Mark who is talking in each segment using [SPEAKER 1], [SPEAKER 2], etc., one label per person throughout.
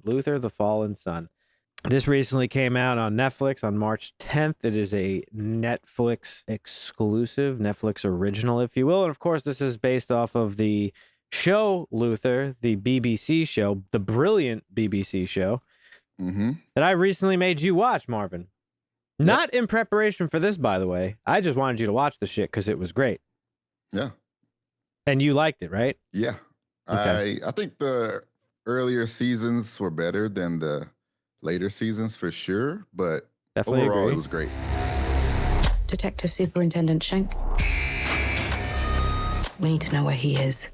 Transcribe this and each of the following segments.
[SPEAKER 1] Luther, the Fallen Son. This recently came out on Netflix on March 10th. It is a Netflix exclusive, Netflix original, if you will. And of course, this is based off of the show Luther, the BBC show, the brilliant BBC show that I recently made you watch, Marvin.
[SPEAKER 2] Yep.
[SPEAKER 1] Not in preparation for this, by the way. I just wanted you to watch the shit because it was great.
[SPEAKER 2] Yeah.
[SPEAKER 1] And you liked it, right?
[SPEAKER 2] Yeah.
[SPEAKER 1] Okay.
[SPEAKER 2] I think the earlier seasons were better than the later seasons for sure, but
[SPEAKER 1] Definitely
[SPEAKER 2] overall
[SPEAKER 1] agree.
[SPEAKER 2] it was great.
[SPEAKER 3] Detective Superintendent Schenk. We need to know where he is.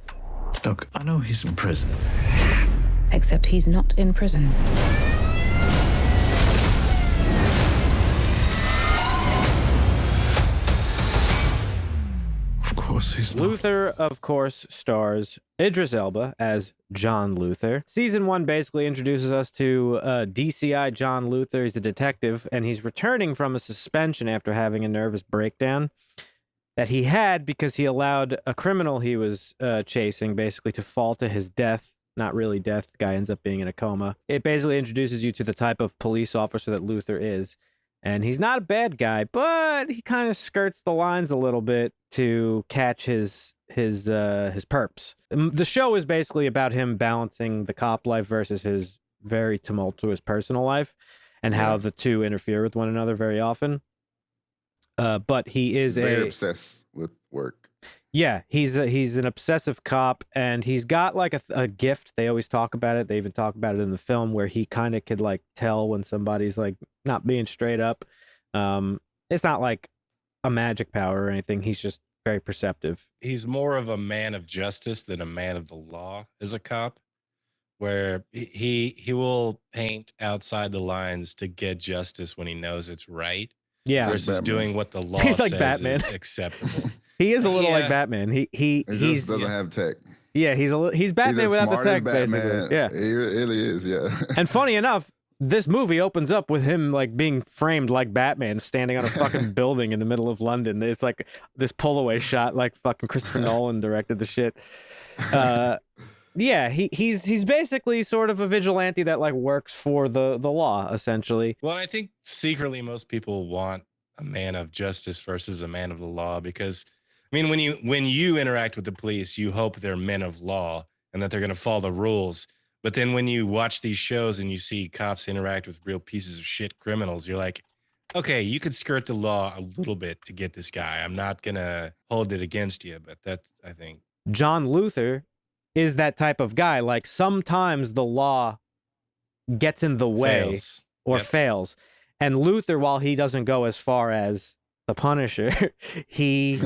[SPEAKER 4] Look, I know he's in prison.
[SPEAKER 3] Except he's not in prison.
[SPEAKER 4] Of course he's not.
[SPEAKER 1] Luther, of course, stars Idris Elba as John Luther. Season 1 basically introduces us to DCI John Luther. He's a detective, and he's returning from a suspension after having a nervous breakdown that he had because he allowed a criminal he was chasing basically to fall to his death. Not really death. The guy ends up being in a coma. It basically introduces you to the type of police officer that Luther is. And he's not a bad guy, but he kind of skirts the lines a little bit to catch his perps. The show is basically about him balancing the cop life versus his very tumultuous personal life and how the two interfere with one another very often. But he is
[SPEAKER 2] very obsessed with work.
[SPEAKER 1] Yeah, he's an obsessive cop, and he's got like a gift. They always talk about it. They even talk about it in the film where he kind of could like tell when somebody's like not being straight up. It's not like a magic power or anything. He's just very perceptive.
[SPEAKER 5] He's more of a man of justice than a man of the law as a cop, where he will paint outside the lines to get justice when he knows it's right.
[SPEAKER 1] Yeah,
[SPEAKER 5] versus doing what the law
[SPEAKER 1] He's like
[SPEAKER 5] says
[SPEAKER 1] Batman.
[SPEAKER 5] is acceptable.
[SPEAKER 1] He is a little like Batman. He
[SPEAKER 2] just doesn't have tech.
[SPEAKER 1] Yeah, he's Batman
[SPEAKER 2] He's
[SPEAKER 1] without the
[SPEAKER 2] smart
[SPEAKER 1] tech,
[SPEAKER 2] as Batman.
[SPEAKER 1] basically. Yeah,
[SPEAKER 2] He really is. Yeah.
[SPEAKER 1] And funny enough, this movie opens up with him like being framed like Batman, standing on a fucking building in the middle of London. It's like this pull away shot, like fucking Christopher Nolan directed the shit. Yeah, he's basically sort of a vigilante that like works for the law, essentially.
[SPEAKER 5] Well, I think secretly most people want a man of justice versus a man of the law because, I mean, when you interact with the police, you hope they're men of law and that they're going to follow the rules. But then when you watch these shows and you see cops interact with real pieces of shit criminals, you're like, okay, you could skirt the law a little bit to get this guy. I'm not going to hold it against you, but that's, I think.
[SPEAKER 1] John Luther is that type of guy. Like sometimes the law gets in the way fails. And Luther, while he doesn't go as far as the Punisher, he...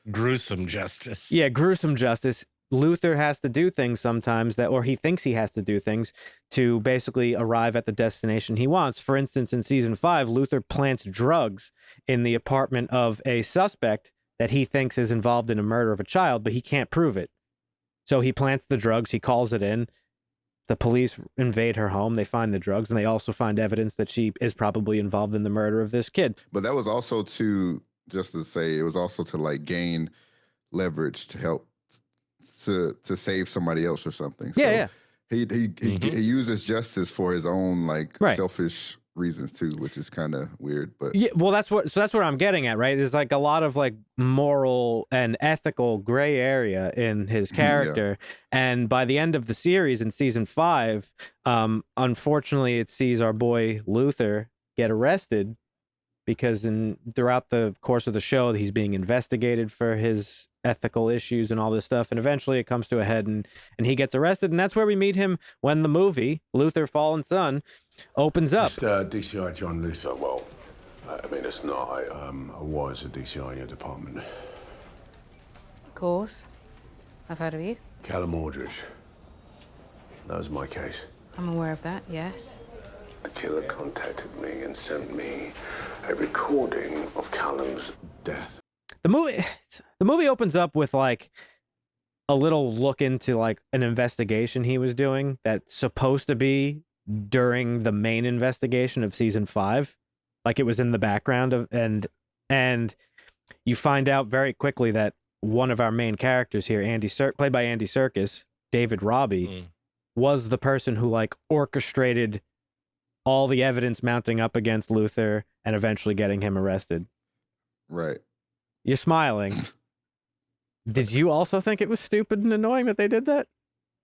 [SPEAKER 5] gruesome justice.
[SPEAKER 1] Yeah, gruesome justice. Luther has to do things sometimes or he thinks he has to do things to basically arrive at the destination he wants. For instance, in season 5, Luther plants drugs in the apartment of a suspect that he thinks is involved in a murder of a child, but he can't prove it. So he plants the drugs, he calls it in. The police invade her home, they find the drugs, and they also find evidence that she is probably involved in the murder of this kid.
[SPEAKER 2] But that was also just to say, it was also to like gain leverage to help to save somebody else or something. So
[SPEAKER 1] yeah.
[SPEAKER 2] He uses justice for his own like selfish reasons too, which is kind of weird. But
[SPEAKER 1] yeah, well, that's what I'm getting at, right? Is like a lot of like moral and ethical gray area in his character. Yeah. And by the end of the series in season 5, unfortunately, it sees our boy Luther get arrested because throughout the course of the show, he's being investigated for his ethical issues and all this stuff. And eventually it comes to a head and he gets arrested. And that's where we meet him when the movie, Luther Fallen Son, opens up.
[SPEAKER 6] Mr. DCI John Luther, well, I mean, it's not. I was a DCI in your department.
[SPEAKER 3] Of course. I've heard of you.
[SPEAKER 6] Callum Aldridge. That was my case.
[SPEAKER 3] I'm aware of that, yes.
[SPEAKER 6] The killer contacted me and sent me a recording of Callum's death.
[SPEAKER 1] The movie opens up with like a little look into like an investigation he was doing that's supposed to be during the main investigation of season 5. Like it was in the background of and you find out very quickly that one of our main characters here, played by Andy Serkis, David Robbie, was the person who like orchestrated all the evidence mounting up against Luther and eventually getting him arrested.
[SPEAKER 2] Right.
[SPEAKER 1] You're smiling. Did you also think it was stupid and annoying that they did that?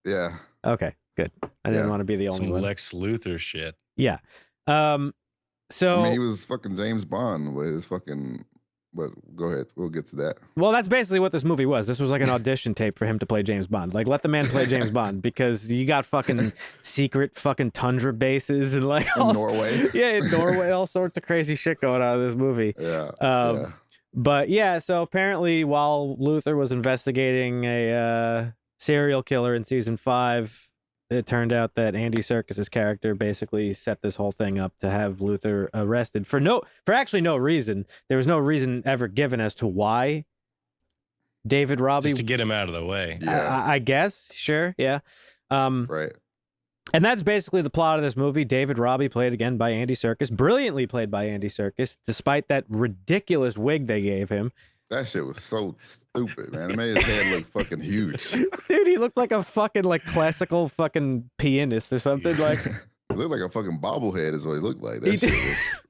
[SPEAKER 2] Yeah.
[SPEAKER 1] Okay, good. I didn't
[SPEAKER 2] Yeah.
[SPEAKER 1] want to be the only
[SPEAKER 5] Some
[SPEAKER 1] one.
[SPEAKER 5] Lex Luthor shit.
[SPEAKER 1] Yeah. So
[SPEAKER 2] I mean, he was fucking James Bond with his fucking. But go ahead. We'll get to that.
[SPEAKER 1] well, that's basically what this movie was. This was like an audition tape for him to play James Bond. Like, let the man play James Bond because you got fucking secret fucking tundra bases and like
[SPEAKER 2] In Norway.
[SPEAKER 1] Yeah, in Norway, all sorts of crazy shit going on in this movie.
[SPEAKER 2] Yeah.
[SPEAKER 1] Yeah. But yeah, so apparently while Luther was investigating a serial killer in season 5, it turned out that Andy Serkis's character basically set this whole thing up to have Luther arrested for actually no reason. There was no reason ever given as to why David Robbie.
[SPEAKER 5] Just to get him out of the way.
[SPEAKER 2] Yeah.
[SPEAKER 1] I guess, sure, yeah.
[SPEAKER 2] Right.
[SPEAKER 1] And that's basically the plot of this movie. David Robbie, played again by Andy Serkis, brilliantly played by Andy Serkis, despite that ridiculous wig they gave him.
[SPEAKER 2] That shit was so stupid, man. It made his head look fucking huge.
[SPEAKER 1] Dude, he looked like a fucking like classical fucking pianist or something. Like
[SPEAKER 2] It looked like a fucking bobblehead is what he looked like.
[SPEAKER 1] He
[SPEAKER 2] That shit was.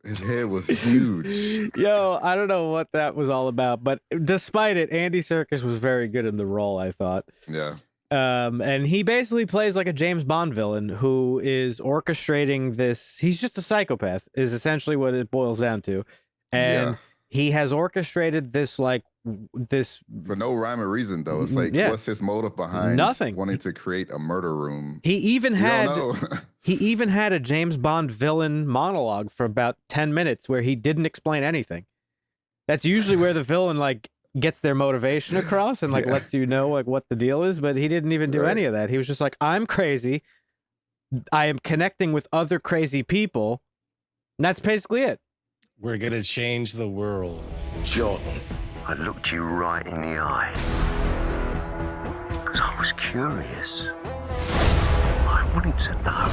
[SPEAKER 2] His head was huge.
[SPEAKER 1] yo, I don't know what that was all about, but despite it, Andy Serkis was very good in the role, I thought.
[SPEAKER 2] Yeah.
[SPEAKER 1] And he basically plays like a James Bond villain who is orchestrating this. He's just a psychopath, is essentially what it boils down to. And
[SPEAKER 2] Yeah.
[SPEAKER 1] he has orchestrated this, like, this.
[SPEAKER 2] For no rhyme or reason, though. It's like,
[SPEAKER 1] Yeah.
[SPEAKER 2] what's his motive behind
[SPEAKER 1] Nothing.
[SPEAKER 2] wanting to create a murder room?
[SPEAKER 1] He even
[SPEAKER 2] We
[SPEAKER 1] had.
[SPEAKER 2] don't know.
[SPEAKER 1] He even had a James Bond villain monologue for about 10 minutes where he didn't explain anything. That's usually where the villain like gets their motivation across and like
[SPEAKER 2] Yeah.
[SPEAKER 1] lets you know like what the deal is, but he didn't even do
[SPEAKER 2] Right.
[SPEAKER 1] any of that. He was just like, I'm crazy. I am connecting with other crazy people. And that's basically it.
[SPEAKER 5] We're gonna change the world.
[SPEAKER 7] John, I looked you right in the eye. Because I was curious. I wanted to know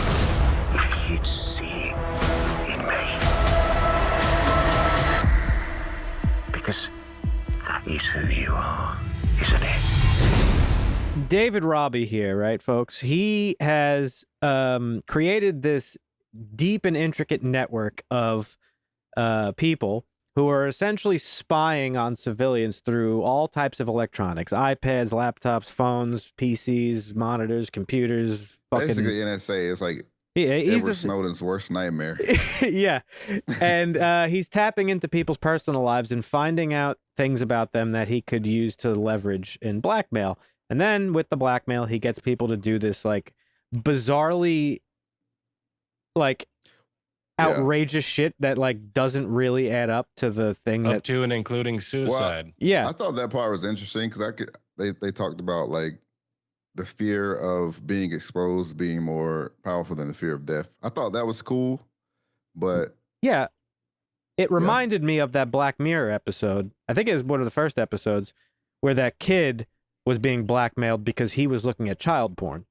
[SPEAKER 7] if you'd see it in me. Because that is who you are, isn't it?
[SPEAKER 1] David Robbie here, right, folks? He has created this deep and intricate network of people who are essentially spying on civilians through all types of electronics: iPads, laptops, phones, PCs, monitors, computers. Fucking,
[SPEAKER 2] Basically, NSA is like
[SPEAKER 1] yeah, he's
[SPEAKER 2] Edward
[SPEAKER 1] a-
[SPEAKER 2] Snowden's worst nightmare.
[SPEAKER 1] yeah, and he's tapping into people's personal lives and finding out things about them that he could use to leverage in blackmail. And then with the blackmail, he gets people to do this like bizarrely, like
[SPEAKER 2] Yeah.
[SPEAKER 1] outrageous shit that like doesn't really add up to the thing
[SPEAKER 5] Up
[SPEAKER 1] that.
[SPEAKER 5] to and including suicide.
[SPEAKER 1] Yeah,
[SPEAKER 2] I thought that part was interesting because they talked about like the fear of being exposed being more powerful than the fear of death. I thought that was cool, but
[SPEAKER 1] yeah. It reminded me of that Black Mirror episode. I think it was one of the first episodes where that kid was being blackmailed because he was looking at child porn.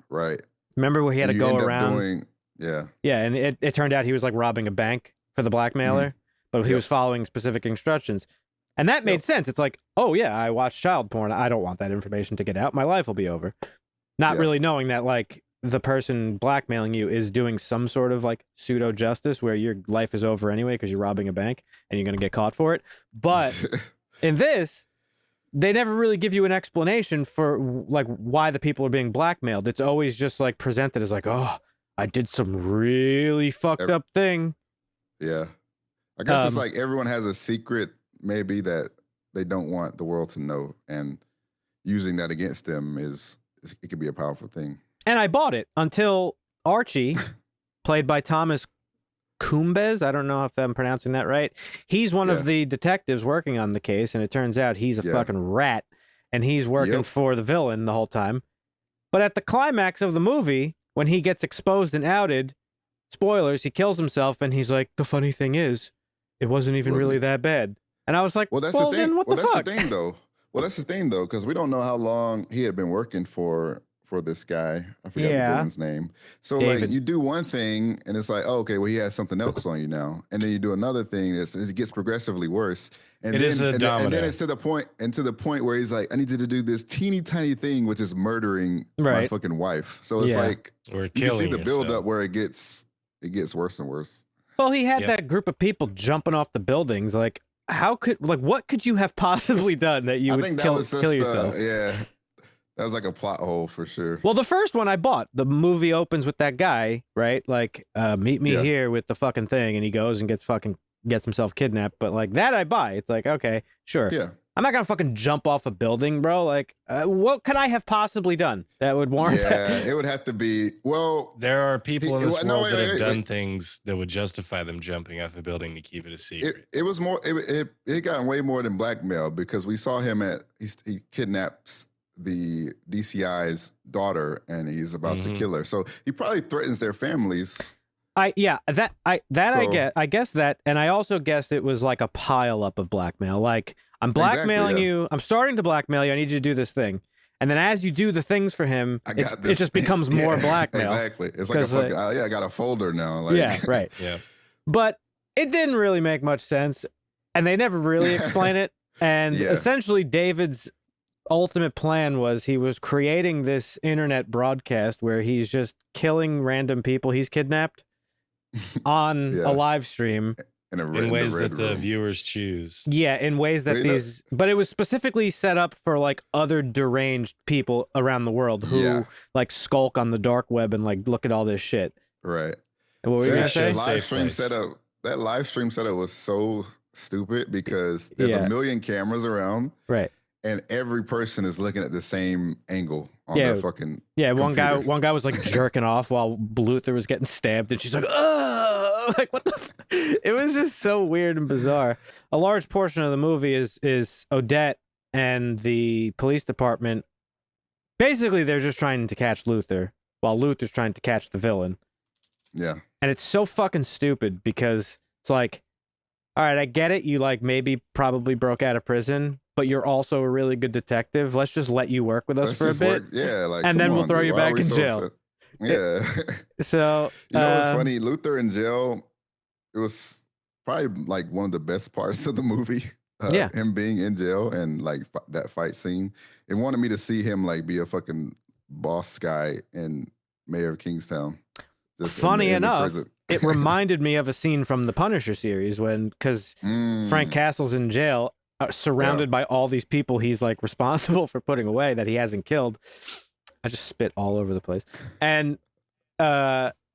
[SPEAKER 2] right.
[SPEAKER 1] Remember where he had to
[SPEAKER 2] You
[SPEAKER 1] go
[SPEAKER 2] end up
[SPEAKER 1] around?
[SPEAKER 2] doing, yeah,
[SPEAKER 1] Yeah, and it turned out he was like robbing a bank for the blackmailer, but he
[SPEAKER 2] Yep.
[SPEAKER 1] was following specific instructions. And that made
[SPEAKER 2] Yep.
[SPEAKER 1] sense. It's like, oh yeah, I watched child porn. I don't want that information to get out. My life will be over. Not
[SPEAKER 2] Yeah.
[SPEAKER 1] really knowing that like the person blackmailing you is doing some sort of like pseudo justice where your life is over anyway because you're robbing a bank and you're going to get caught for it. But in this, they never really give you an explanation for like why the people are being blackmailed. It's always just like presented as like, oh, I did some really fucked up thing.
[SPEAKER 2] yeah. I guess it's
[SPEAKER 1] Um,
[SPEAKER 2] like everyone has a secret maybe that they don't want the world to know, and using that against them it could be a powerful thing.
[SPEAKER 1] And I bought it until Archie, played by Thomas Kumbez. I don't know if I'm pronouncing that right. He's one
[SPEAKER 2] Yeah.
[SPEAKER 1] of the detectives working on the case, and it turns out he's a
[SPEAKER 2] Yeah.
[SPEAKER 1] fucking rat, and he's working
[SPEAKER 2] Yep.
[SPEAKER 1] for the villain the whole time. But at the climax of the movie, when he gets exposed and outed, spoilers, he kills himself, and he's like, the funny thing is, it wasn't even
[SPEAKER 2] Wasn't
[SPEAKER 1] really
[SPEAKER 2] it?
[SPEAKER 1] that bad. And I was like,
[SPEAKER 2] Well, that's
[SPEAKER 1] then
[SPEAKER 2] the thing.
[SPEAKER 1] what
[SPEAKER 2] Well,
[SPEAKER 1] the
[SPEAKER 2] that's
[SPEAKER 1] fuck?
[SPEAKER 2] the thing, though. Well, that's the thing, though, because we don't know how long he had been working for for this guy. I forgot
[SPEAKER 1] Yeah.
[SPEAKER 2] the villain's name. So
[SPEAKER 1] David.
[SPEAKER 2] like you do one thing and it's like, oh, okay, well he has something else on you now, and then you do another thing. It gets progressively worse. And
[SPEAKER 5] It
[SPEAKER 2] then,
[SPEAKER 5] is a
[SPEAKER 2] and then- and then
[SPEAKER 5] domino.
[SPEAKER 2] it's to the point where he's like, I need you to do this teeny tiny thing, which is murdering my
[SPEAKER 1] Right.
[SPEAKER 2] fucking wife. So it's
[SPEAKER 1] Yeah.
[SPEAKER 2] like
[SPEAKER 5] Or
[SPEAKER 2] you can see
[SPEAKER 5] killing
[SPEAKER 2] the build
[SPEAKER 5] yourself.
[SPEAKER 2] up where it gets worse and worse.
[SPEAKER 1] Well, he had
[SPEAKER 5] Yep.
[SPEAKER 1] that group of people jumping off the buildings. Like, what could you have possibly done that you
[SPEAKER 2] I
[SPEAKER 1] would
[SPEAKER 2] think that
[SPEAKER 1] kill,
[SPEAKER 2] was just
[SPEAKER 1] kill yourself?
[SPEAKER 2] yeah. That was like a plot hole for sure.
[SPEAKER 1] Well, the first one I bought, the movie opens with that guy, right? Like, meet me
[SPEAKER 2] Yeah.
[SPEAKER 1] here with the fucking thing, and he goes and gets himself kidnapped. But like that, I buy. It's like, okay, sure.
[SPEAKER 2] Yeah.
[SPEAKER 1] I'm not gonna fucking jump off a building, bro. Like, what could I have possibly done that would warrant
[SPEAKER 2] Yeah,
[SPEAKER 1] that?
[SPEAKER 2] it would have to be well.
[SPEAKER 5] There are people in
[SPEAKER 2] He-
[SPEAKER 5] this
[SPEAKER 2] no,
[SPEAKER 5] world
[SPEAKER 2] wait,
[SPEAKER 5] that have
[SPEAKER 2] wait,
[SPEAKER 5] done
[SPEAKER 2] wait.
[SPEAKER 5] things that would justify them jumping off a building to keep it a secret.
[SPEAKER 2] It was more. It got way more than blackmail because we saw him he kidnaps the DCI's daughter and he's about to
[SPEAKER 5] Mhm.
[SPEAKER 2] kill her. So he probably threatens their families.
[SPEAKER 1] I
[SPEAKER 2] So-
[SPEAKER 1] guess that, and I also guessed it was like a pile up of blackmail. Like, I'm blackmailing
[SPEAKER 2] yeah.
[SPEAKER 1] you. I'm starting to blackmail you. I need you to do this thing. And then as you do the things for him,
[SPEAKER 2] I
[SPEAKER 1] it's-
[SPEAKER 2] got this.
[SPEAKER 1] it just becomes more
[SPEAKER 2] Yeah,
[SPEAKER 1] blackmail.
[SPEAKER 2] Exactly. It's like a
[SPEAKER 1] 'Cause,
[SPEAKER 2] fucking. I got a folder now. Like,
[SPEAKER 1] Yeah, right.
[SPEAKER 5] Yeah.
[SPEAKER 1] But it didn't really make much sense, and they never really explain it. And
[SPEAKER 2] Yeah.
[SPEAKER 1] essentially, David's ultimate plan was he was creating this internet broadcast where he's just killing random people he's kidnapped on
[SPEAKER 2] Yeah.
[SPEAKER 1] a live stream.
[SPEAKER 5] In ways that the
[SPEAKER 2] room.
[SPEAKER 5] viewers choose.
[SPEAKER 1] Yeah, in ways that
[SPEAKER 2] Wait, no.
[SPEAKER 1] but it was specifically set up for like other deranged people around the world who
[SPEAKER 2] Yeah.
[SPEAKER 1] like skulk on the dark web and like look at all this shit.
[SPEAKER 2] Right.
[SPEAKER 1] And what were you
[SPEAKER 5] Yeah,
[SPEAKER 1] gonna
[SPEAKER 5] sure.
[SPEAKER 1] say?
[SPEAKER 5] Safe
[SPEAKER 2] live stream
[SPEAKER 5] place.
[SPEAKER 2] setup. That live stream setup was so stupid because there's
[SPEAKER 1] Yeah.
[SPEAKER 2] a million cameras around
[SPEAKER 1] Right.
[SPEAKER 2] and every person is looking at the same angle on
[SPEAKER 1] Yeah.
[SPEAKER 2] their fucking.
[SPEAKER 1] Yeah, one
[SPEAKER 2] computer.
[SPEAKER 1] guy was like jerking off while Luther was getting stabbed, and she's like, "Oh!" Like what the? It was just so weird and bizarre. A large portion of the movie is Odette and the police department. Basically, they're just trying to catch Luther, while Luther's trying to catch the villain,
[SPEAKER 2] Yeah.
[SPEAKER 1] and it's so fucking stupid because it's like, all right, I get it. You like maybe probably broke out of prison, but you're also a really good detective. Let's just let you work with us
[SPEAKER 2] Let's
[SPEAKER 1] for a
[SPEAKER 2] just
[SPEAKER 1] bit.
[SPEAKER 2] work. Yeah. Like,
[SPEAKER 1] and then
[SPEAKER 2] come
[SPEAKER 1] we'll
[SPEAKER 2] on,
[SPEAKER 1] throw
[SPEAKER 2] dude.
[SPEAKER 1] you
[SPEAKER 2] Why are
[SPEAKER 1] back
[SPEAKER 2] we
[SPEAKER 1] in
[SPEAKER 2] so
[SPEAKER 1] jail.
[SPEAKER 2] upset? Yeah.
[SPEAKER 1] So
[SPEAKER 2] You know what's funny? Luther in jail, it was probably like one of the best parts of the movie.
[SPEAKER 1] Yeah.
[SPEAKER 2] Him being in jail and like that fight scene. It wanted me to see him like be a fucking boss guy and mayor of Kingstown. Just
[SPEAKER 1] Funny
[SPEAKER 2] in the
[SPEAKER 1] enough,
[SPEAKER 2] prison.
[SPEAKER 1] it reminded me of a scene from the Punisher series because Frank
[SPEAKER 2] Mm,
[SPEAKER 1] Castle's in jail, surrounded by all these people he's like responsible for putting away that he hasn't killed. I just spit all over the place. And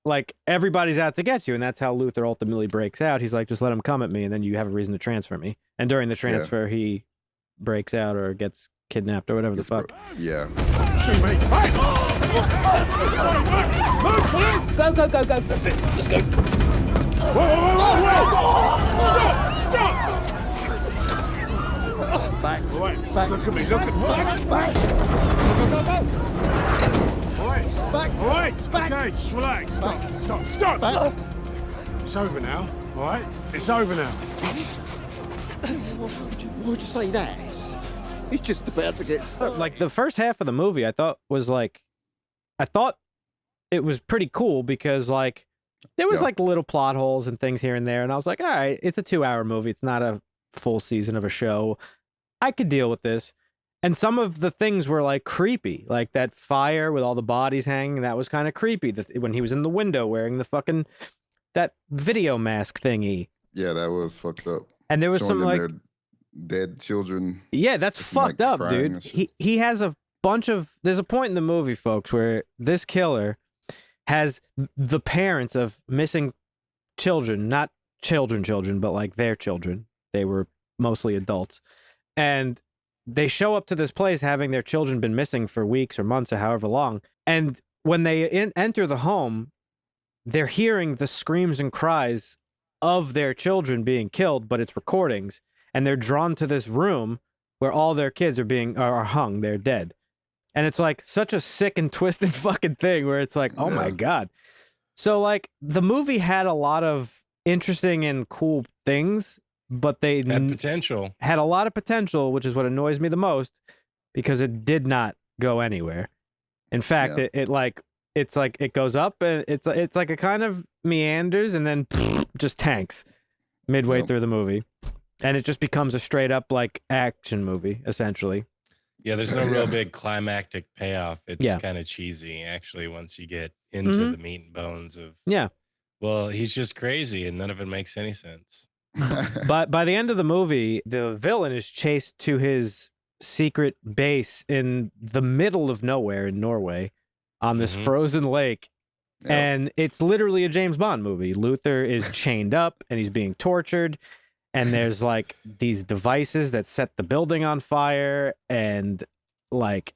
[SPEAKER 1] like everybody's out to get you, and that's how Luther ultimately breaks out. He's like, just let him come at me, and then you have a reason to transfer me. And during the transfer, he breaks out or gets kidnapped or whatever the fuck.
[SPEAKER 2] yeah.
[SPEAKER 3] Go, go, go, go.
[SPEAKER 8] That's it. Let's go.
[SPEAKER 6] Back. Look at me. Look at me. Back. All right. Back. All right. Okay, just relax. Stop. Stop. Stop. Back. It's over now. All right. It's over now.
[SPEAKER 9] Why would you say that? He's just about to get started.
[SPEAKER 1] Like the first half of the movie, I thought it was pretty cool because like there was
[SPEAKER 2] Yeah.
[SPEAKER 1] like little plot holes and things here and there, and I was like, all right, it's a 2-hour movie. It's not a full season of a show. I could deal with this. And some of the things were like creepy, like that fire with all the bodies hanging. That was kind of creepy. When he was in the window wearing the fucking that video mask thingy,
[SPEAKER 2] Yeah, that was fucked up.
[SPEAKER 1] and there was
[SPEAKER 2] Showing
[SPEAKER 1] some
[SPEAKER 2] them
[SPEAKER 1] like
[SPEAKER 2] their dead children.
[SPEAKER 1] yeah, that's
[SPEAKER 2] Just, like,
[SPEAKER 1] fucked up,
[SPEAKER 2] crying
[SPEAKER 1] dude.
[SPEAKER 2] and shit.
[SPEAKER 1] He has a bunch of there's a point in the movie, folks, where this killer has the parents of missing children, not children, but like their children. They were mostly adults. And they show up to this place having their children been missing for weeks or months or however long. And when they enter the home, they're hearing the screams and cries of their children being killed, but it's recordings. And they're drawn to this room where all their kids are hung. They're dead. And it's like such a sick and twisted fucking thing where it's like, oh my
[SPEAKER 2] Yeah.
[SPEAKER 1] God. So like the movie had a lot of interesting and cool things, but they
[SPEAKER 5] Had potential.
[SPEAKER 1] had a lot of potential, which is what annoys me the most because it did not go anywhere. In fact,
[SPEAKER 2] Yeah.
[SPEAKER 1] it's like it goes up and it's like it kind of meanders and then just tanks midway
[SPEAKER 2] Yep.
[SPEAKER 1] through the movie, and it just becomes a straight up like action movie essentially.
[SPEAKER 5] Yeah, there's no
[SPEAKER 2] Yeah.
[SPEAKER 5] real big climactic payoff. It's
[SPEAKER 1] Yeah.
[SPEAKER 5] kind of cheesy, actually, once you get into
[SPEAKER 1] Mhm.
[SPEAKER 5] the meat and bones of,
[SPEAKER 1] Yeah,
[SPEAKER 5] well, he's just crazy and none of it makes any sense.
[SPEAKER 1] but by the end of the movie, the villain is chased to his secret base in the middle of nowhere in Norway on this
[SPEAKER 5] Mhm.
[SPEAKER 1] frozen lake.
[SPEAKER 2] Yep.
[SPEAKER 1] And it's literally a James Bond movie. Luther is chained up and he's being tortured. And there's like these devices that set the building on fire. And like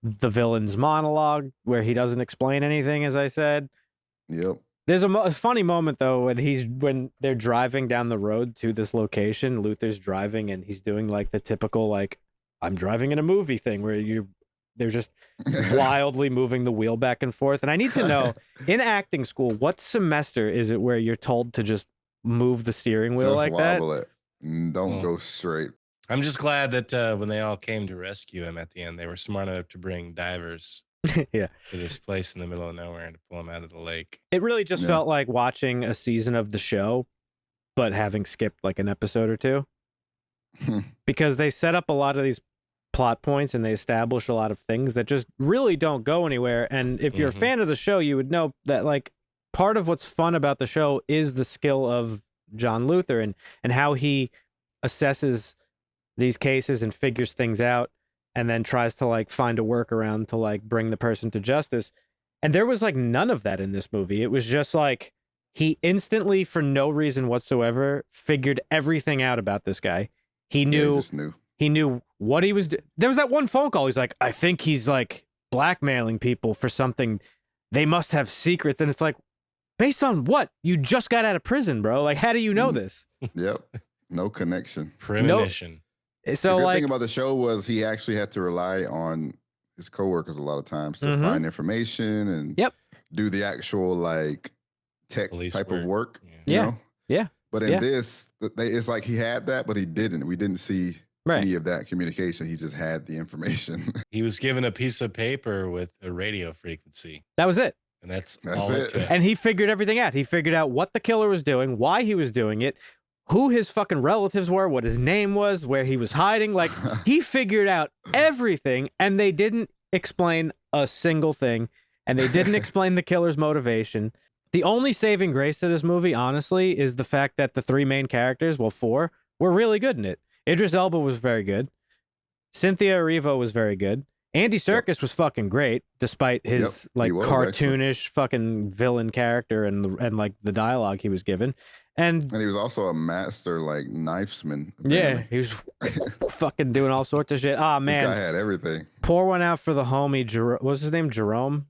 [SPEAKER 1] the villain's monologue where he doesn't explain anything, as I said.
[SPEAKER 2] Yep.
[SPEAKER 1] There's a funny moment though when they're driving down the road to this location. Luther's driving and he's doing like the typical like I'm driving in a movie thing where they're just wildly moving the wheel back and forth. And I need to know in acting school, what semester is it where you're told to just move the steering wheel
[SPEAKER 2] Just
[SPEAKER 1] like that?
[SPEAKER 2] wobble it. Don't
[SPEAKER 5] Well,
[SPEAKER 2] go straight.
[SPEAKER 5] I'm just glad that when they all came to rescue him at the end, they were smart enough to bring divers
[SPEAKER 1] Yeah.
[SPEAKER 5] to this place in the middle of nowhere and to pull him out of the lake.
[SPEAKER 1] It really just
[SPEAKER 2] Yeah.
[SPEAKER 1] felt like watching a season of the show, but having skipped like an episode or two. Because they set up a lot of these plot points and they establish a lot of things that just really don't go anywhere. And if you're
[SPEAKER 5] Mhm.
[SPEAKER 1] a fan of the show, you would know that like part of what's fun about the show is the skill of John Luther and how he assesses these cases and figures things out and then tries to like find a workaround to like bring the person to justice. And there was like none of that in this movie. It was just like he instantly, for no reason whatsoever, figured everything out about this guy. He
[SPEAKER 2] Yeah,
[SPEAKER 1] knew
[SPEAKER 2] just knew.
[SPEAKER 1] he knew what he was doing. There was that one phone call. He's like, I think he's like blackmailing people for something. They must have secrets. And it's like, based on what? You just got out of prison, bro. Like, how do you know this?
[SPEAKER 2] Yep. No connection.
[SPEAKER 5] Premonition.
[SPEAKER 1] So
[SPEAKER 2] the good
[SPEAKER 1] like,
[SPEAKER 2] thing about the show was he actually had to rely on his coworkers a lot of times to
[SPEAKER 1] Mhm.
[SPEAKER 2] find information and
[SPEAKER 1] Yep.
[SPEAKER 2] do the actual like tech
[SPEAKER 5] Police
[SPEAKER 2] type of work.
[SPEAKER 5] Yeah.
[SPEAKER 2] you
[SPEAKER 1] Yeah.
[SPEAKER 2] know?
[SPEAKER 1] Yeah.
[SPEAKER 2] But in
[SPEAKER 1] Yeah.
[SPEAKER 2] this, it's like he had that, but he didn't. We didn't see
[SPEAKER 1] right.
[SPEAKER 2] any of that communication. He just had the information.
[SPEAKER 5] He was given a piece of paper with a radio frequency,
[SPEAKER 1] That was it.
[SPEAKER 5] and that's
[SPEAKER 2] That's
[SPEAKER 5] all it
[SPEAKER 2] it.
[SPEAKER 5] took.
[SPEAKER 1] And he figured everything out. He figured out what the killer was doing, why he was doing it, who his fucking relatives were, what his name was, where he was hiding. Like, he figured out everything, and they didn't explain a single thing, and they didn't explain the killer's motivation. The only saving grace to this movie, honestly, is the fact that the three main characters, well, four, were really good in it. Idris Elba was very good. Cynthia Erivo was very good. Andy Serkis was fucking great, despite his
[SPEAKER 2] Yep,
[SPEAKER 1] like
[SPEAKER 2] he was, actually.
[SPEAKER 1] cartoonish fucking villain character and like the dialogue he was given. And
[SPEAKER 2] And he was also a master like knifesman.
[SPEAKER 1] yeah,
[SPEAKER 2] apparently.
[SPEAKER 1] he was fucking doing all sorts of shit. Ah,
[SPEAKER 2] This guy
[SPEAKER 1] man,
[SPEAKER 2] had everything.
[SPEAKER 5] Oh,
[SPEAKER 1] pour one out for the homie. What was his name? Jerome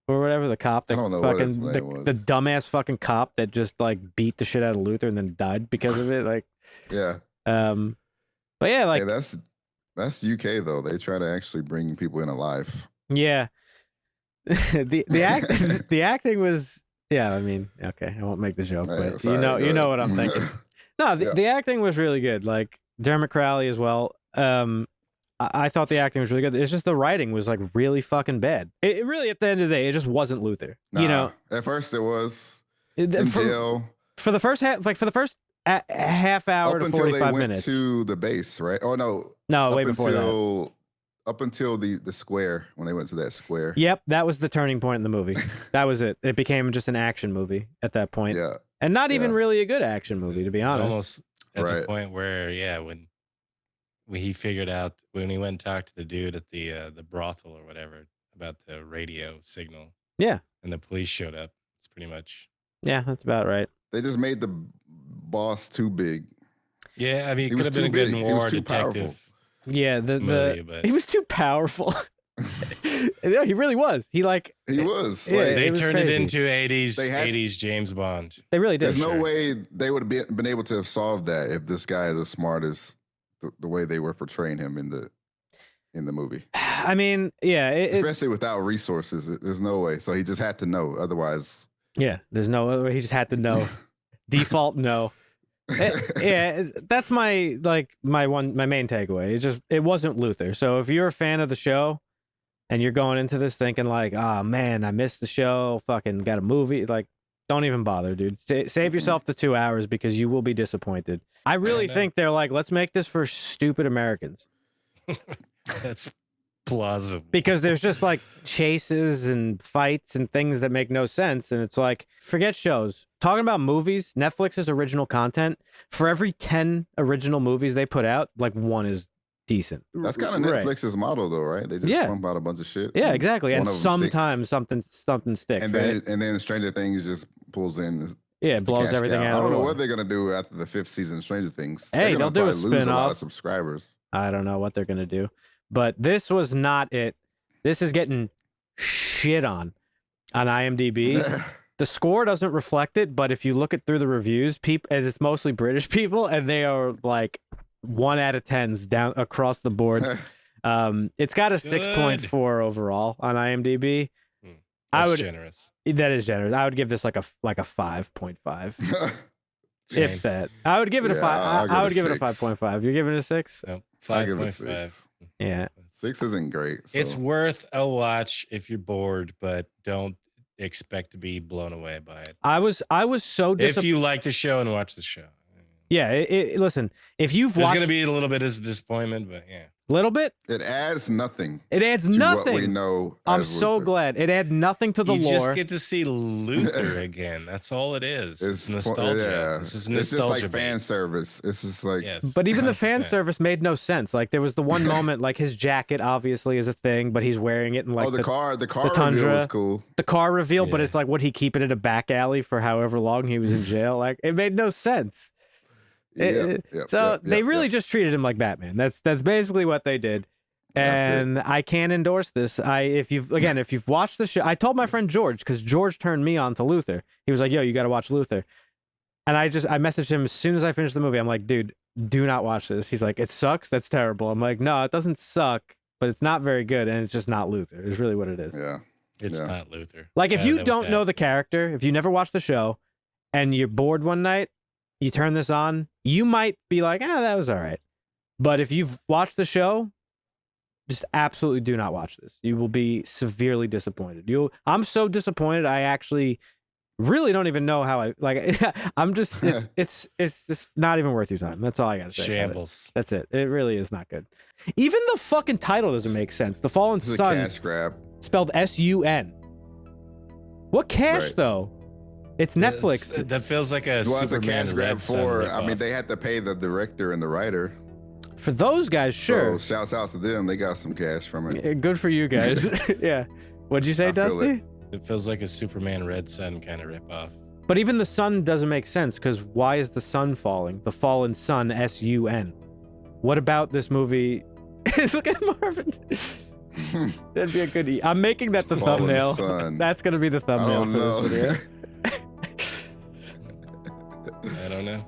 [SPEAKER 1] or whatever. The cop.
[SPEAKER 2] I
[SPEAKER 1] That
[SPEAKER 2] don't know what his
[SPEAKER 1] fucking
[SPEAKER 2] name was.
[SPEAKER 1] the dumbass fucking cop that just like beat the shit out of Luther and then died because of it. Like,
[SPEAKER 2] Yeah.
[SPEAKER 1] but yeah, like
[SPEAKER 2] Hey, that's UK though. They try to actually bring people in alive.
[SPEAKER 1] yeah. the acting was I mean, okay, I won't make the joke,
[SPEAKER 2] Hey,
[SPEAKER 1] but
[SPEAKER 2] sorry,
[SPEAKER 1] you
[SPEAKER 2] go
[SPEAKER 1] know what
[SPEAKER 2] ahead.
[SPEAKER 1] I'm thinking. No,
[SPEAKER 2] Yeah.
[SPEAKER 1] the acting was really good. Like Dermot Crowley as well. I thought the acting was really good. It's just the writing was like really fucking bad. It really, at the end of the day, it just wasn't Luther. You know,
[SPEAKER 2] at first it was
[SPEAKER 1] It-
[SPEAKER 2] in
[SPEAKER 1] for,
[SPEAKER 2] jail
[SPEAKER 1] for the first half hour
[SPEAKER 2] up
[SPEAKER 1] to
[SPEAKER 2] until
[SPEAKER 1] 45
[SPEAKER 2] they went
[SPEAKER 1] minutes.
[SPEAKER 2] to the base, right? Oh no,
[SPEAKER 1] No, way
[SPEAKER 2] up
[SPEAKER 1] before that.
[SPEAKER 2] until up until the square when they went to that square.
[SPEAKER 1] Yep, that was the turning point in the movie. That was it. It became just an action movie at that point.
[SPEAKER 2] Yeah,
[SPEAKER 1] And not even
[SPEAKER 2] Yeah.
[SPEAKER 1] really a good action movie, to be
[SPEAKER 5] It's
[SPEAKER 1] honest.
[SPEAKER 5] almost at
[SPEAKER 2] Right.
[SPEAKER 5] the point where, yeah, when he figured out, when he went and talked to the dude at the brothel or whatever about the radio signal.
[SPEAKER 1] Yeah.
[SPEAKER 5] And the police showed up. It's pretty much.
[SPEAKER 1] Yeah, that's about right.
[SPEAKER 2] they just made the boss too big.
[SPEAKER 5] Yeah, I mean, it
[SPEAKER 2] He
[SPEAKER 5] could
[SPEAKER 2] was
[SPEAKER 5] have been a
[SPEAKER 2] too
[SPEAKER 5] good
[SPEAKER 2] big. He was
[SPEAKER 5] noir
[SPEAKER 2] too powerful.
[SPEAKER 5] detective
[SPEAKER 1] Yeah,
[SPEAKER 5] movie, but
[SPEAKER 1] he was too powerful. Yeah, he really was. He like
[SPEAKER 2] He was.
[SPEAKER 1] Yeah,
[SPEAKER 2] Like,
[SPEAKER 5] they
[SPEAKER 1] it was
[SPEAKER 5] turned it
[SPEAKER 1] crazy.
[SPEAKER 5] into 80s
[SPEAKER 2] They had-
[SPEAKER 5] 80s James Bond.
[SPEAKER 1] they really did.
[SPEAKER 2] there's no
[SPEAKER 5] sure.
[SPEAKER 2] way they would have been able to have solved that if this guy is as smart as the way they were portraying him in the movie.
[SPEAKER 1] I mean, yeah,
[SPEAKER 2] Especially without resources, there's no way. So he just had to know. Otherwise,
[SPEAKER 1] yeah. There's no other way. He just had to know. Default no. That's my main takeaway. It wasn't Luther. So if you're a fan of the show and you're going into this thinking like, oh man, I missed the show, fucking got a movie, like don't even bother, dude. Save yourself the 2 hours because you will be disappointed. I really think they're like, let's make this for stupid Americans.
[SPEAKER 5] That's plausible.
[SPEAKER 1] Because there's just like chases and fights and things that make no sense. And it's like, forget shows. Talking about movies, Netflix's original content, for every 10 original movies they put out, like 1 is decent.
[SPEAKER 2] That's kind of
[SPEAKER 1] Right.
[SPEAKER 2] Netflix's model, though, right? They just
[SPEAKER 1] Yeah.
[SPEAKER 2] pump out a bunch of shit.
[SPEAKER 1] Yeah, exactly. And
[SPEAKER 2] one of them sticks.
[SPEAKER 1] sometimes something sticks.
[SPEAKER 2] And
[SPEAKER 1] right?
[SPEAKER 2] then Stranger Things just pulls in.
[SPEAKER 1] Yeah,
[SPEAKER 2] it's
[SPEAKER 1] it
[SPEAKER 2] the
[SPEAKER 1] blows
[SPEAKER 2] cash
[SPEAKER 1] everything
[SPEAKER 2] cow.
[SPEAKER 1] out.
[SPEAKER 2] I
[SPEAKER 1] of
[SPEAKER 2] don't
[SPEAKER 1] the
[SPEAKER 2] know what
[SPEAKER 1] water.
[SPEAKER 2] they're gonna do after the 5th season of Stranger Things.
[SPEAKER 1] Hey,
[SPEAKER 2] They're gonna
[SPEAKER 1] they'll do a
[SPEAKER 2] probably lose a lot
[SPEAKER 1] spin-off.
[SPEAKER 2] of subscribers.
[SPEAKER 1] I don't know what they're gonna do, but this was not it. This is getting shit on IMDb. The score doesn't reflect it, but if you look at through the reviews, as it's mostly British people, and they are like 1 out of 10s down across the board. It's got a 6.4 overall on IMDb.
[SPEAKER 5] That's
[SPEAKER 1] I would
[SPEAKER 5] generous.
[SPEAKER 1] That is generous. I would give this like a 5.5.
[SPEAKER 5] Same.
[SPEAKER 1] If that. I would give it a
[SPEAKER 2] Yeah,
[SPEAKER 1] 5.
[SPEAKER 2] I'll
[SPEAKER 1] I would
[SPEAKER 2] give
[SPEAKER 1] give
[SPEAKER 2] it
[SPEAKER 1] it a
[SPEAKER 2] a 6.
[SPEAKER 1] 5.5. You're giving it a 6?
[SPEAKER 5] No,
[SPEAKER 2] I give it a
[SPEAKER 5] 5.5.
[SPEAKER 2] 6.
[SPEAKER 1] Yeah.
[SPEAKER 2] 6 isn't great. So.
[SPEAKER 5] It's worth a watch if you're bored, but don't expect to be blown away by it.
[SPEAKER 1] I was so
[SPEAKER 5] If
[SPEAKER 1] disappointed.
[SPEAKER 5] you like the show and watch the show.
[SPEAKER 1] Yeah, listen, if you've
[SPEAKER 5] There's
[SPEAKER 1] watched
[SPEAKER 5] going to be a little bit of disappointment, but yeah.
[SPEAKER 1] little bit,
[SPEAKER 2] It adds nothing
[SPEAKER 1] it adds
[SPEAKER 2] to
[SPEAKER 1] nothing.
[SPEAKER 2] what we know.
[SPEAKER 1] I'm
[SPEAKER 2] as
[SPEAKER 1] so
[SPEAKER 2] Luther.
[SPEAKER 1] glad. It had nothing to the
[SPEAKER 5] You
[SPEAKER 1] lore.
[SPEAKER 5] just get to see Luther again. That's all it is. It's nostalgia.
[SPEAKER 2] Yeah.
[SPEAKER 5] This is
[SPEAKER 2] It's
[SPEAKER 5] nostalgia.
[SPEAKER 2] just like fan service. It's just like
[SPEAKER 5] Yes.
[SPEAKER 1] But even the fan
[SPEAKER 5] 100%.
[SPEAKER 1] service made no sense. Like there was the one moment, like his jacket obviously is a thing, but he's wearing it in like
[SPEAKER 2] the car reveal
[SPEAKER 1] Tundra.
[SPEAKER 2] was cool.
[SPEAKER 1] the car reveal, but
[SPEAKER 5] Yeah.
[SPEAKER 1] it's like, would he keep it in a back alley for however long he was in jail? Like it made no sense. So they really just treated him like Batman. That's basically what they did.
[SPEAKER 2] That's it.
[SPEAKER 1] And I can't endorse this. If you've watched the show, I told my friend George, because George turned me on to Luther. He was like, "Yo, you got to watch Luther." And I messaged him as soon as I finished the movie. I'm like, "Dude, do not watch this." He's like, "It sucks. That's terrible." I'm like, "No, it doesn't suck, but it's not very good, and it's just not Luther. It's really what it is."
[SPEAKER 2] Yeah.
[SPEAKER 5] It's
[SPEAKER 2] Yeah.
[SPEAKER 5] not Luther.
[SPEAKER 1] Like if
[SPEAKER 5] I
[SPEAKER 1] you
[SPEAKER 5] know
[SPEAKER 1] don't
[SPEAKER 5] that.
[SPEAKER 1] know the character, if you never watched the show, and you're bored one night, you turn this on, you might be like, that was all right. But if you've watched the show, just absolutely do not watch this. You will be severely disappointed. I'm so disappointed. I actually really don't even know how I'm just, it's just not even worth your time. That's all I got to say. about it.
[SPEAKER 5] Shambles.
[SPEAKER 1] That's it. It really is not good. Even the fucking title doesn't make sense. The Fallen
[SPEAKER 2] This is a
[SPEAKER 1] Sun,
[SPEAKER 2] cash grab.
[SPEAKER 1] spelled S-U-N. What cash
[SPEAKER 2] Right.
[SPEAKER 1] though? It's Netflix.
[SPEAKER 5] That feels like a
[SPEAKER 2] Well, it's a
[SPEAKER 5] Superman
[SPEAKER 2] cash grab
[SPEAKER 5] Red Sun
[SPEAKER 2] for. I
[SPEAKER 5] ripoff.
[SPEAKER 2] mean, they had to pay the director and the writer.
[SPEAKER 1] For those guys, sure.
[SPEAKER 2] So shouts out to them. They got some cash from it.
[SPEAKER 1] Good for you guys. Yeah. What'd you say,
[SPEAKER 2] I feel
[SPEAKER 1] Dusty?
[SPEAKER 5] It feels like a Superman Red Sun kind of ripoff.
[SPEAKER 1] But even the sun doesn't make sense because why is the sun falling? The fallen sun, S-U-N. What about this movie? Look at Marvin. That'd be a good. I'm making that the
[SPEAKER 2] Fallen
[SPEAKER 1] thumbnail.
[SPEAKER 2] sun.
[SPEAKER 1] That's gonna be the
[SPEAKER 2] I
[SPEAKER 1] thumbnail
[SPEAKER 2] don't
[SPEAKER 1] for
[SPEAKER 2] know.
[SPEAKER 1] this video.
[SPEAKER 5] I don't know.